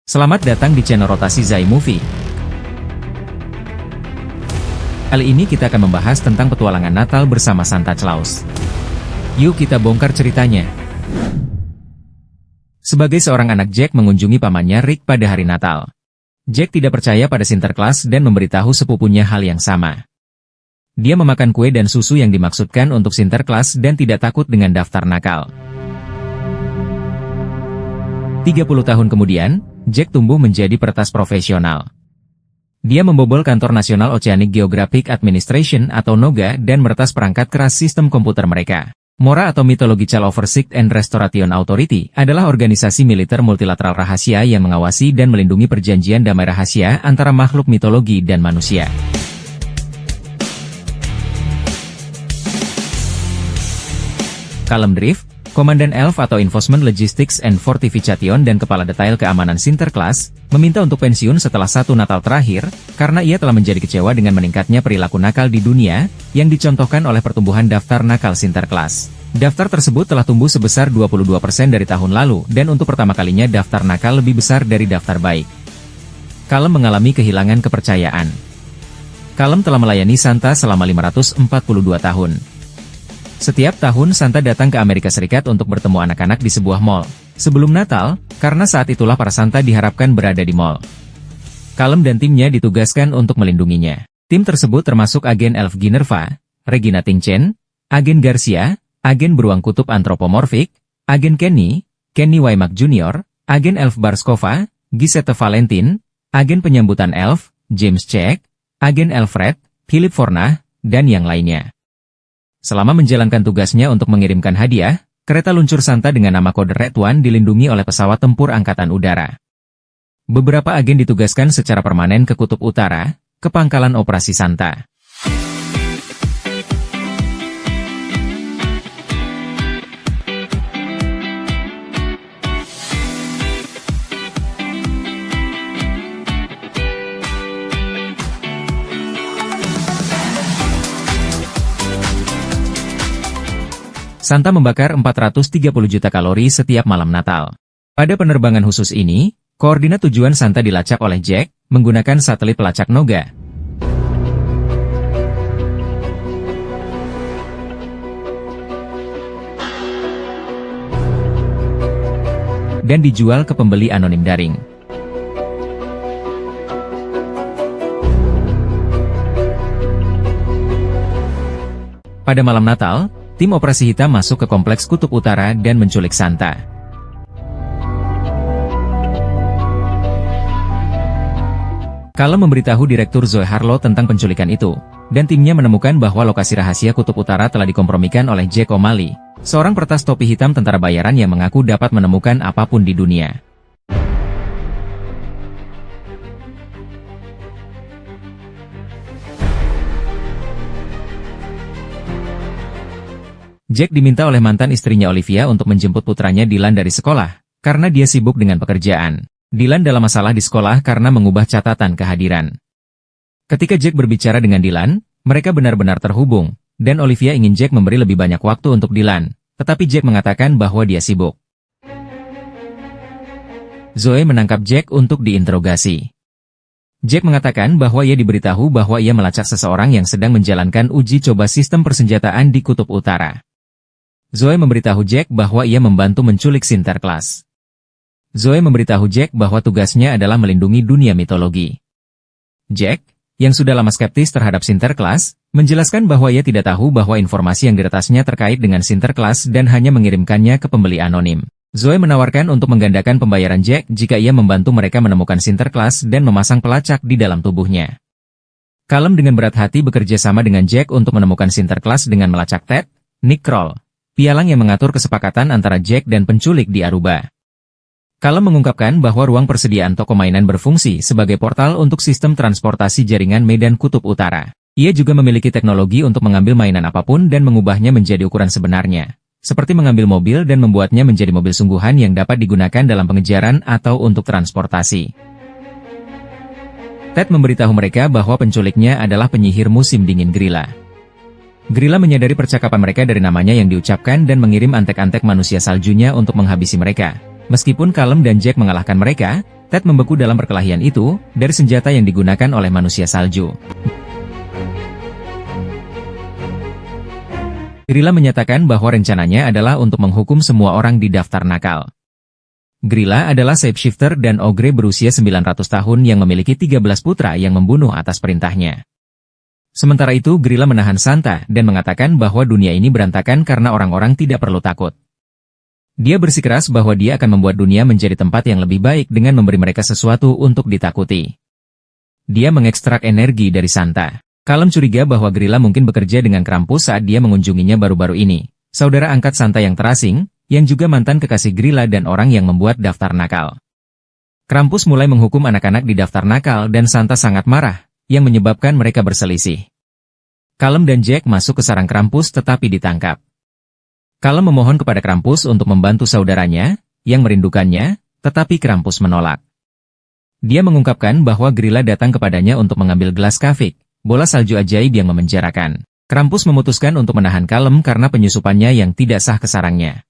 Selamat datang di channel Rotasi Zai Movie. Kali ini kita akan membahas tentang petualangan Natal bersama Santa Claus. Yuk kita bongkar ceritanya. Sebagai seorang anak, Jack mengunjungi pamannya Rick pada hari Natal. Jack tidak percaya pada Sinterklas dan memberitahu sepupunya hal yang sama. Dia memakan kue dan susu yang dimaksudkan untuk Sinterklas dan tidak takut dengan daftar nakal. 30 tahun kemudian, Jack tumbuh menjadi peretas profesional. Dia membobol kantor National Oceanic Geographic Administration atau NOGA dan meretas perangkat keras sistem komputer mereka. MORA atau Mythological Oversight and Restoration Authority adalah organisasi militer multilateral rahasia yang mengawasi dan melindungi perjanjian damai rahasia antara makhluk mitologi dan manusia. Callum Drift, Komandan Elf atau Enforcement Logistics and Fortification dan Kepala Detail Keamanan Sinterklas, meminta untuk pensiun setelah satu Natal terakhir, karena ia telah menjadi kecewa dengan meningkatnya perilaku nakal di dunia, yang dicontohkan oleh pertumbuhan daftar nakal Sinterklas. Daftar tersebut telah tumbuh sebesar 22% dari tahun lalu, dan untuk pertama kalinya daftar nakal lebih besar dari daftar baik. Callum mengalami kehilangan kepercayaan. Callum telah melayani Santa selama 542 tahun. Setiap tahun Santa datang ke Amerika Serikat untuk bertemu anak-anak di sebuah mall sebelum Natal, karena saat itulah para Santa diharapkan berada di mall. Callum dan timnya ditugaskan untuk melindunginya. Tim tersebut termasuk agen Elf Ginerva, Regina Tingchen, agen Garcia, agen beruang kutub antropomorfik, agen Kenny Waymark Jr., agen Elf Barskova, Gisette Valentin, agen penyambutan Elf, James Check, agen Elfred, Philip Fornah, dan yang lainnya. Selama menjalankan tugasnya untuk mengirimkan hadiah, kereta luncur Santa dengan nama kode Red One dilindungi oleh pesawat tempur Angkatan Udara. Beberapa agen ditugaskan secara permanen ke Kutub Utara, ke pangkalan operasi Santa. Santa membakar 430 juta kalori setiap malam Natal. Pada penerbangan khusus ini, koordinat tujuan Santa dilacak oleh Jack, menggunakan satelit pelacak NOGA. Dan dijual ke pembeli anonim daring. Pada malam Natal, tim operasi hitam masuk ke kompleks Kutub Utara dan menculik Santa. Callum memberitahu Direktur Zoe Harlow tentang penculikan itu, dan timnya menemukan bahwa lokasi rahasia Kutub Utara telah dikompromikan oleh Jack O'Malley, seorang peretas topi hitam tentara bayaran yang mengaku dapat menemukan apapun di dunia. Jack diminta oleh mantan istrinya Olivia untuk menjemput putranya Dylan dari sekolah, karena dia sibuk dengan pekerjaan. Dylan dalam masalah di sekolah karena mengubah catatan kehadiran. Ketika Jack berbicara dengan Dylan, mereka benar-benar terhubung, dan Olivia ingin Jack memberi lebih banyak waktu untuk Dylan, tetapi Jack mengatakan bahwa dia sibuk. Zoe menangkap Jack untuk diinterogasi. Jack mengatakan bahwa ia diberitahu bahwa ia melacak seseorang yang sedang menjalankan uji coba sistem persenjataan di Kutub Utara. Zoe memberitahu Jack bahwa ia membantu menculik Sinterklas. Zoe memberitahu Jack bahwa tugasnya adalah melindungi dunia mitologi. Jack, yang sudah lama skeptis terhadap Sinterklas, menjelaskan bahwa ia tidak tahu bahwa informasi yang diretasnya terkait dengan Sinterklas dan hanya mengirimkannya ke pembeli anonim. Zoe menawarkan untuk menggandakan pembayaran Jack jika ia membantu mereka menemukan Sinterklas dan memasang pelacak di dalam tubuhnya. Callum dengan berat hati bekerja sama dengan Jack untuk menemukan Sinterklas dengan melacak Ted, Nick Kroll, pialang yang mengatur kesepakatan antara Jack dan penculik di Aruba. Callum mengungkapkan bahwa ruang persediaan toko mainan berfungsi sebagai portal untuk sistem transportasi jaringan Medan Kutub Utara. Ia juga memiliki teknologi untuk mengambil mainan apapun dan mengubahnya menjadi ukuran sebenarnya, seperti mengambil mobil dan membuatnya menjadi mobil sungguhan yang dapat digunakan dalam pengejaran atau untuk transportasi. Ted memberitahu mereka bahwa penculiknya adalah penyihir musim dingin Grilla. Grilla menyadari percakapan mereka dari namanya yang diucapkan dan mengirim antek-antek manusia saljunya untuk menghabisi mereka. Meskipun Callum dan Jack mengalahkan mereka, Ted membeku dalam perkelahian itu, dari senjata yang digunakan oleh manusia salju. Grilla menyatakan bahwa rencananya adalah untuk menghukum semua orang di daftar nakal. Grilla adalah shapeshifter dan ogre berusia 900 tahun yang memiliki 13 putra yang membunuh atas perintahnya. Sementara itu Grilla menahan Santa dan mengatakan bahwa dunia ini berantakan karena orang-orang tidak perlu takut. Dia bersikeras bahwa dia akan membuat dunia menjadi tempat yang lebih baik dengan memberi mereka sesuatu untuk ditakuti. Dia mengekstrak energi dari Santa. Callum curiga bahwa Grilla mungkin bekerja dengan Krampus saat dia mengunjunginya baru-baru ini. Saudara angkat Santa yang terasing, yang juga mantan kekasih Grilla dan orang yang membuat daftar nakal. Krampus mulai menghukum anak-anak di daftar nakal dan Santa sangat marah, yang menyebabkan mereka berselisih. Callum dan Jack masuk ke sarang Krampus tetapi ditangkap. Callum memohon kepada Krampus untuk membantu saudaranya, yang merindukannya, tetapi Krampus menolak. Dia mengungkapkan bahwa Grilla datang kepadanya untuk mengambil gelas kafik, bola salju ajaib yang memenjarakan. Krampus memutuskan untuk menahan Callum karena penyusupannya yang tidak sah ke sarangnya.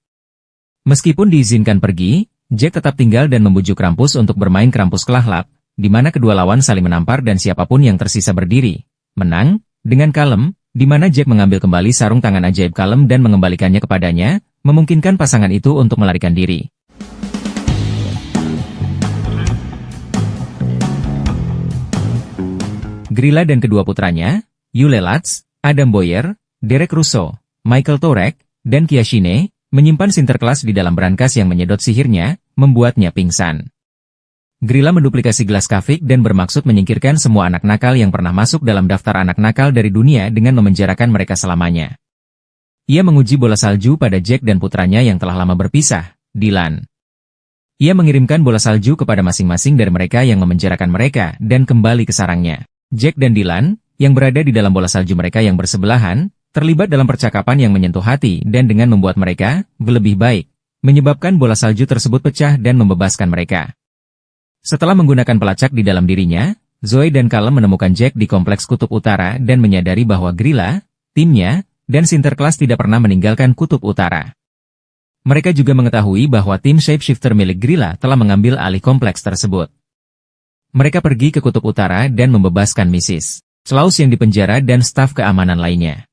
Meskipun diizinkan pergi, Jack tetap tinggal dan membujuk Krampus untuk bermain Krampus Klahlap, di mana kedua lawan saling menampar dan siapapun yang tersisa berdiri menang, dengan Callum, di mana Jack mengambil kembali sarung tangan ajaib Callum dan mengembalikannya kepadanya, memungkinkan pasangan itu untuk melarikan diri. Grilla dan kedua putranya, Yule Lutz, Adam Boyer, Derek Russo, Michael Torek, dan Kiashine, menyimpan Sinterklas di dalam brankas yang menyedot sihirnya, membuatnya pingsan. Grilla menduplikasi gelas kafik dan bermaksud menyingkirkan semua anak nakal yang pernah masuk dalam daftar anak nakal dari dunia dengan memenjarakan mereka selamanya. Ia menguji bola salju pada Jack dan putranya yang telah lama berpisah, Dylan. Ia mengirimkan bola salju kepada masing-masing dari mereka yang memenjarakan mereka dan kembali ke sarangnya. Jack dan Dylan, yang berada di dalam bola salju mereka yang bersebelahan, terlibat dalam percakapan yang menyentuh hati dan dengan membuat mereka lebih baik, menyebabkan bola salju tersebut pecah dan membebaskan mereka. Setelah menggunakan pelacak di dalam dirinya, Zoe dan Callum menemukan Jack di kompleks Kutub Utara dan menyadari bahwa Grilla, timnya, dan Sinterklas tidak pernah meninggalkan Kutub Utara. Mereka juga mengetahui bahwa tim shapeshifter milik Grilla telah mengambil alih kompleks tersebut. Mereka pergi ke Kutub Utara dan membebaskan Mrs. Slaus yang dipenjara dan staf keamanan lainnya.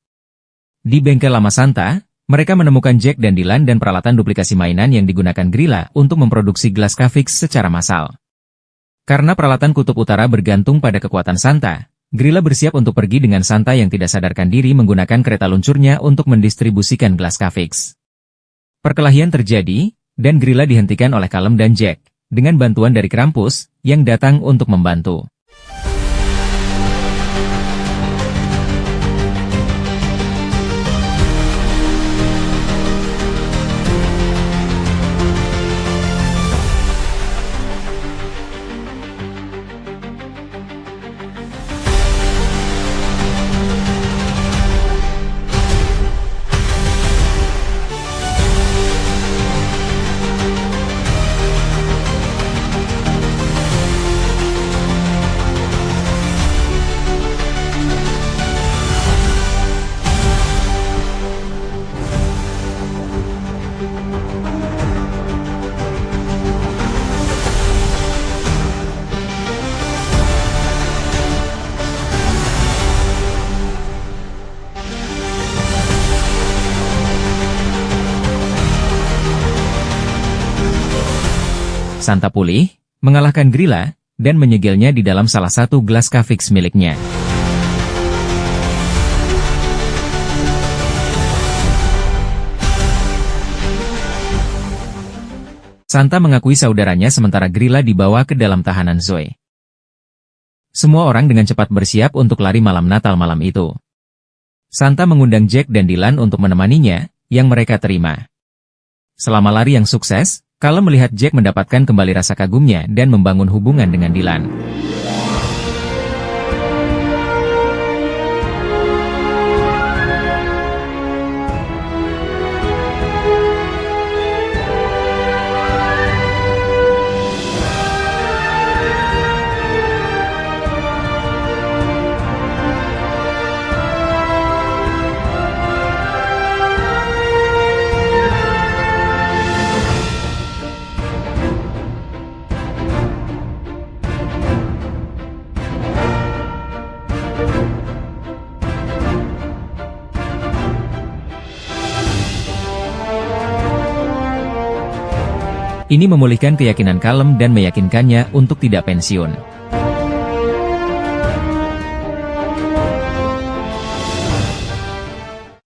Di bengkel lama Santa, mereka menemukan Jack dan Dylan dan peralatan duplikasi mainan yang digunakan Grilla untuk memproduksi gelas kafik secara massal. Karena peralatan Kutub Utara bergantung pada kekuatan Santa, Grilla bersiap untuk pergi dengan Santa yang tidak sadarkan diri menggunakan kereta luncurnya untuk mendistribusikan gelas kafik. Perkelahian terjadi, dan Grilla dihentikan oleh Callum dan Jack, dengan bantuan dari Krampus, yang datang untuk membantu. Santa pulih, mengalahkan Grilla, dan menyegelnya di dalam salah satu gelas kafik miliknya. Santa mengakui saudaranya sementara Grilla dibawa ke dalam tahanan Zoe. Semua orang dengan cepat bersiap untuk lari malam Natal malam itu. Santa mengundang Jack dan Dylan untuk menemaninya, yang mereka terima. Selama lari yang sukses, Callum melihat Jack mendapatkan kembali rasa kagumnya dan membangun hubungan dengan Dylan. Ini memulihkan keyakinan Kalem dan meyakinkannya untuk tidak pensiun.